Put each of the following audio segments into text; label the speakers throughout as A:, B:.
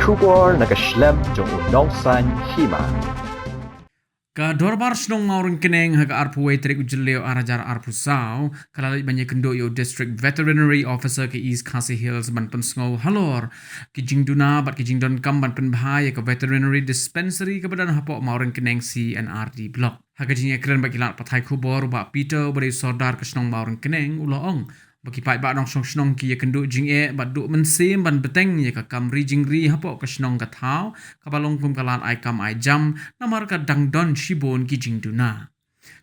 A: Shubor nakaslem jong unongsan hima.
B: Ka dorbar snong ngaurin keneng haga arpu wetrik ujelleo arajar arpu sao kalalit banyak kendo yo district veterinary officer ke East Khasi Hills ban pensngau halor ki jingduna bat ki jingdon kam ban penbahaya ke veterinary dispensary ke badan hapok ngaurin keneng CNRD block haga jingya keren bak kilat patai kubor ba Peter beri sodar ke snong ngaurin keneng uloong bagi pai ba nong snong ki ya kendo jing bat duk mensim ban beteng ya ka kam ri jingri hapok ke snong ka thau ka balong kum kalan ai kam ai jam namar ka dangdon shibon ki jingduna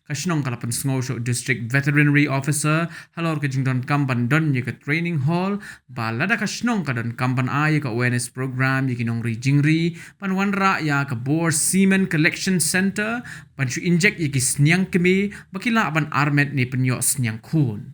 B: kashnong kalapan sngo district veterinary officer halor ke jingdon kamban don ye ka training hall balada kashnong ka don kamban ay ka awareness program ye kinong ri jingri panwanra ya ka bor semen collection center pan chu inject ye ki snyang kemi bakila ban armet ni penyo snyang kun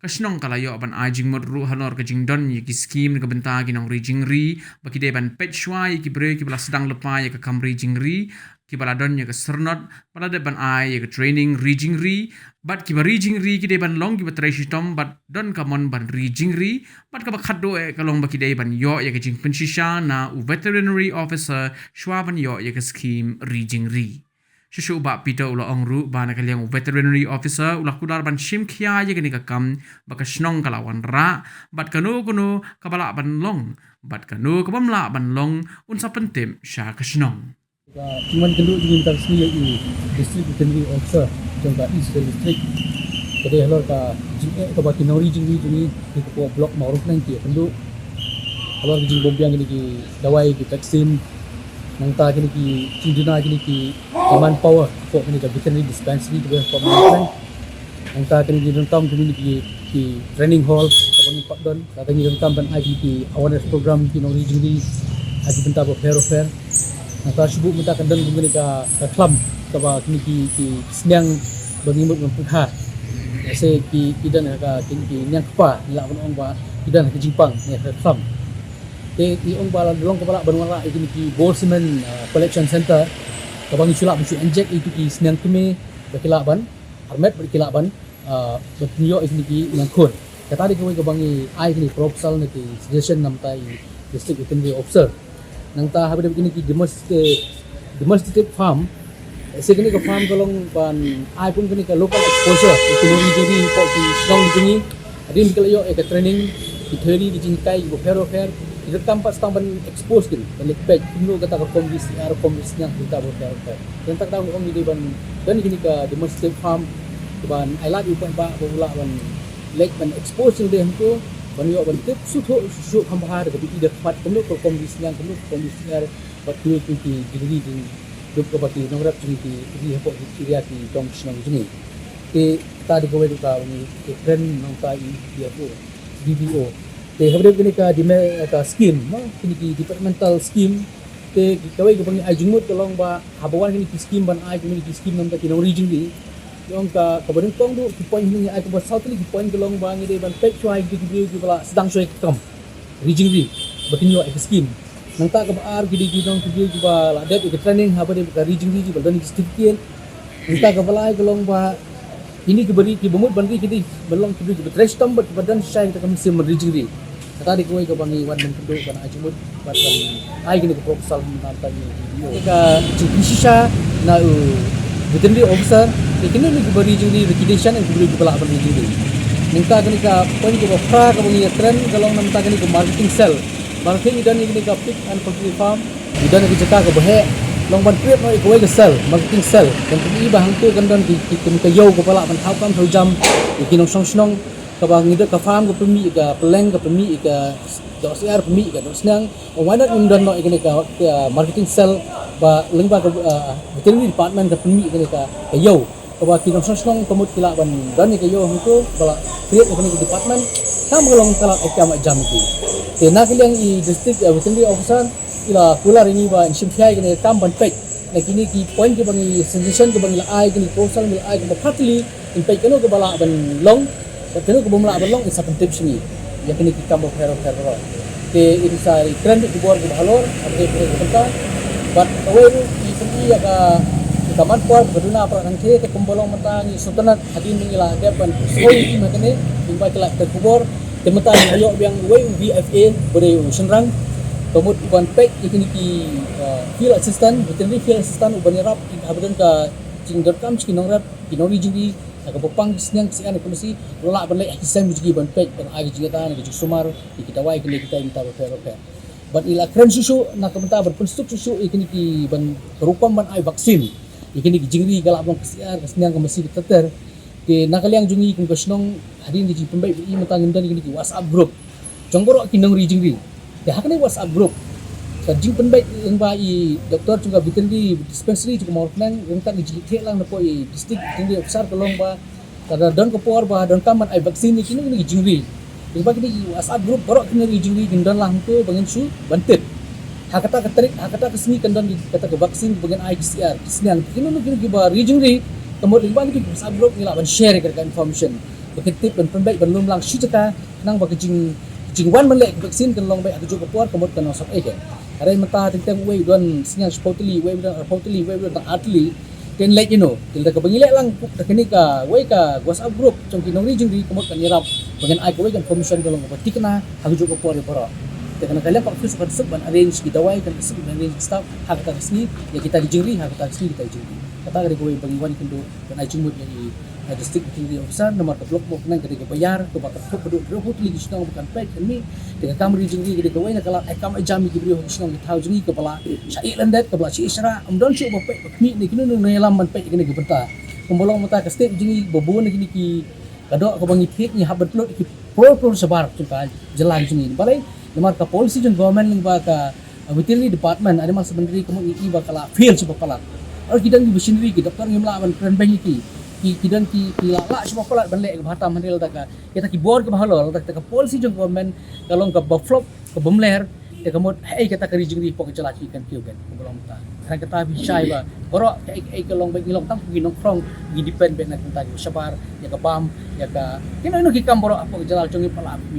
B: kasnong kalayo ban ajing modru hanor ke jingdon ye ki scheme ke benta kinong ri jingri baki de ban petchwa ye ki bre ki bala sedang lepa ye ke kamri jingri ki baladon ye ke sernot balade ban ai ye ke training ri jingri bat ki bari jingri ki de ban long ki batrai shitom bat don kamon ban ri jingri bat ka bakhado e kalong baki de ban yo ye ke jing penshisha na u veterinary officer shwa ban yo ye ke scheme ri jingri Shushu ba Peter ula ongru ba na kaliang veterinary officer ula kudar ban shim khia ye gani kakam baka snong kalawan ra bat kanu kabala ban long bat kanu kabamla ban long unsa pentem sha kasnong
C: cuman kenduk dengan tak sini i district veterinary officer jangka east district jadi halor ka jing ka baki nori jing ni di ko blok maruf nang ki kenduk halor jing bombiang ni ki dawai ki vaksin nang ta kini ki cinduna kini ki manpower for kini ka veterinary dispensary tu for management nang ta kini ki rentam kini ki training hall kapang pak don ta kini rentam ban IDP awareness program ki nori jing ni aji benta bo fair nang ta sibuk benta kan dan kini ka club ka ba kini ki senyang bagi mut mempuha se ki dan ka kini ki nyang kpa ni la ong ba dan ke jipang ni ka club di ong bala dolong kepala banwala itu ki Bolseman collection center kabang sulap musu inject itu ki senang keme berkilap ban armet berkilap ban bertunjuk itu ki ngakun kata di kabang ai ni proposal ni ki suggestion nam tai district veterinary officer nang ta habe begini ki domestic farm sekini ke farm kolong ban ai pun kini ke local exposure ekonomi jadi kok ki strong begini adin kalau yo ke training ki theory di jingkai go fair kita tampak setang expose kan balik page dulu kata ke komisinya kita boleh yang tak tahu om di ban dan gini ke domestic farm ban I like you ba bola ban lek ban expose dia tu ban yo ban tip sutu kambahar ke tidak dapat penuh ke komisinya betul tu di duk ke bati nongrat di apa di tong senang sini tadi kowe tu ka ni trend nang tai dia tu DBO habis kini ka scheme kini ki departmental scheme te kawai ko pangi ajungmut kalong ba habawan kini ki scheme ban ai kini ki scheme nam ta kinong region ni yong ka kabarin tong du ki point ni ai ko ba south ni ki point kalong ba ngi de ban pek choi ki bala sedang choi kam region ni batin yo ek scheme nang ta ka ba ar ki dong ki ba la det ki training haba de ka region ni ba dan ki stipien nang ta ka balai kalong ba ini keberi ki bumut bandri kiti belong ki bi tres tom badan sai ta kam sim region ni kata di kowe ka bangi wan men kenduk kana ajumut badan ai gini proposal nanti ni ka jisha na veterinary officer kini ni keberi juri recognition and keberi kepala ban juri ningka kini ka point ko fra ka bangi trend kalong nam ta kini ko marketing cell marketing idan ni ka pick and poultry farm idan ki jaka ka bahe long ban trip noi kowe ka cell marketing cell dan ki ba hang tu kan dan ki ka yo kepala ban thau kam thau jam ki nong song kabang ida ka farm ka pemi ka peleng ka pemi ka dosiar pemi ka dosnang wana undan no ikene ka marketing cell ba lengba ka veterinary department ka pemi ikene ka yo ka ba kinong sosnong kamut kila ban dan ka yo hangko bala create ikene ka department kam galong kala ekam jam ki te na kiliang i district veterinary officer ila kula rini ba insim phai ikene kam ban pek na kini ki point ke bangi suggestion ke bangi ai kini proposal mi ai ka partly in pek keno ka bala ban long Kena ko bumla balong isa pentip sini. Ya kini kita mau hero. Ke ini saya trend di bawah di halor, ada di bawah but awal di sini ya ka manpower berduna apa nanti ke pembolong mentangi sultanat hadin mengila dia pan soi di makane timba kelak ke kubur temata ayo yang way VFA boleh senrang Kemudian uban pek ikini ki field assistant, veterinary field assistant uban yarap habadan ka cingdorkam cikinongrap kinori jiri ka popang sinyang sian komisi lola ban lek kisam jigi ban pek ban agi jigata na sumar kita wai kini kita minta repair. Ban ila kren susu na kamenta berpenstuk susu ikini ki ban rupam ban ai vaksin ikini ki jingri galak ban kesiar kesinyang komisi teter ke nakaliang jungi kum kesnong hadin di pembai bi mentang dan ikini ki WhatsApp group. Jonggorok kinong jingri. Ya hakni WhatsApp group. Kajing penbaik yang bai doktor juga veterinary dispensary juga mau nang yang tak dijilid lang na po district veterinary officer tolong ba kada don ko por ba don kaman ai vaksin ni kini ni jingri. Di bagi di WhatsApp group borok kini jingri gendon lang to bangin su bantet. Hakata ketrik hakata kesini kendon kata ke vaksin bagian ai PCR. Kisnian kini ni ba jingri kemudian bagi di WhatsApp group ni lah ban share ka information. Beketip ban penbaik ban lum lang su jaka nang ba jingwan melek vaksin kan long baik aku juga puar kemudian kan osok kan ada yang mentah tentang way don sinyal supposedly way dan atli then let you know kita ke bangilek lang kini ka way ka WhatsApp group trong kinong region di kemudian kan yarap bagian ai way kan permission kalau berarti kena aku juga puar pora kita kalian pak fus kan sub ban arrange kita way kan sub arrange staff hak kita resmi ya kita dijingri hak kita resmi kita dijingri kata dari way bangiwan kendo dan ai jumut yang district veterinary officer nomor blok mo nang kadi bayar to bakal peduk hutli di sunang bukan pek kami dengan kamri jingri kadi kawai na kala ekam jami kibri sunang tahu jingri kepala syai landet kepala syai isra amdon syai bo pek kami ni kini no yalam man pek kini gebenta kumbolong mata ka state jingri bobon kini ki kadok ko bangi pek ni habat plot ki pro sebar tuka jelang jingri balai nomor ka polisi jeng government ling ba ka veterinary department ada mas sebenarnya kamu i bakala fail sebab pala or kidan di machinery ki doktor ngimla ban kren bank ki kidan ki lala semua pelat balik ke Batam handil tak kita ki board ke bahalol tak ke polisi jeng government kalau ke baflop ke bemler ya kemud kita ke rijing ri pok celaki kan kiu kan belum ta kan kita bisa ba borok ke long bagi long tang gi nongkrong gi depend ben nak tadi sabar ya ke bam ya ke kino ki kam borok apa jelal jongi pala mi